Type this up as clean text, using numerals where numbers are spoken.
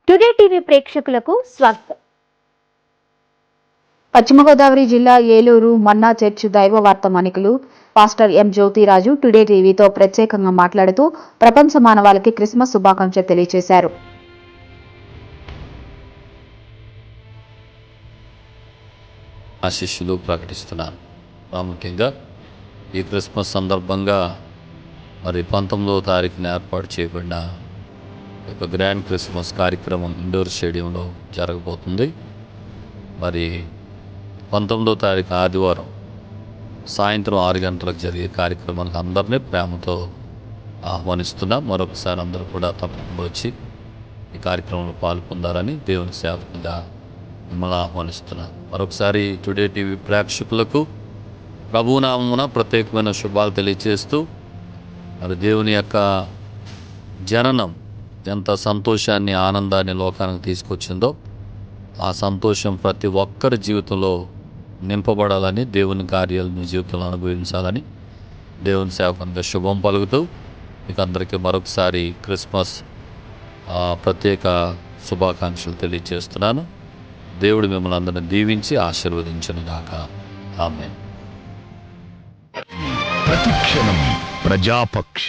Today TV ప్రేక్షకులకు స్వాగతం. పశ్చిమ గోదావరి జిల్లా ఏలూరు మన్నా చర్చ్ దైవవార్త మణికులు పాస్టర్ ఎం జ్యోతిరాజు టుడే టీవీతో ప్రత్యేకంగా మాట్లాడుతూ ప్రపంచ మానవాళికి క్రిస్మస్ శుభాకాంక్షలు తెలియజేశారు. ఆశీస్సులు ప్రకటిస్తున్నాను. ప్రాముఖ్యంగా ఈ క్రిస్మస్ సందర్భంగా మరి 19వ తారీఖున ఏర్పాటు చేయబడిన ఒక గ్రాండ్ క్రిస్మస్ కార్యక్రమం ఇండోర్ స్టేడియంలో జరగబోతుంది. మరి 19వ తారీఖు ఆదివారం సాయంత్రం 6 గంటలకు జరిగే కార్యక్రమానికి అందరినీ ప్రేమతో ఆహ్వానిస్తున్నాం. మరొకసారి అందరూ కూడా తప్పకుండా వచ్చి ఈ కార్యక్రమంలో పాల్గొందారని దేవుని సేవకులుగా మిమ్మల్ని ఆహ్వానిస్తున్నాను. మరొకసారి టుడే టీవీ ప్రేక్షకులకు ప్రభునామమున ప్రత్యేకమైన శుభాలు తెలియజేస్తూ మరి దేవుని యొక్క జననం ఎంత సంతోషాన్ని ఆనందాన్ని లోకానికి తీసుకొచ్చిందో ఆ సంతోషం ప్రతి ఒక్కరి జీవితంలో నింపబడాలని, దేవుని కార్యాలు మీ జీవితంలో అనుభవించాలని దేవుని సేవకంగా శుభం పలుకుతూ మీకు అందరికీ మరొకసారి క్రిస్మస్ ప్రత్యేక శుభాకాంక్షలు తెలియజేస్తున్నాను. దేవుడు మిమ్మల్ని అందరిని దీవించి ఆశీర్వదించును గాక. ఆమేన్. ప్రతిక్షణం ప్రజాపక్ష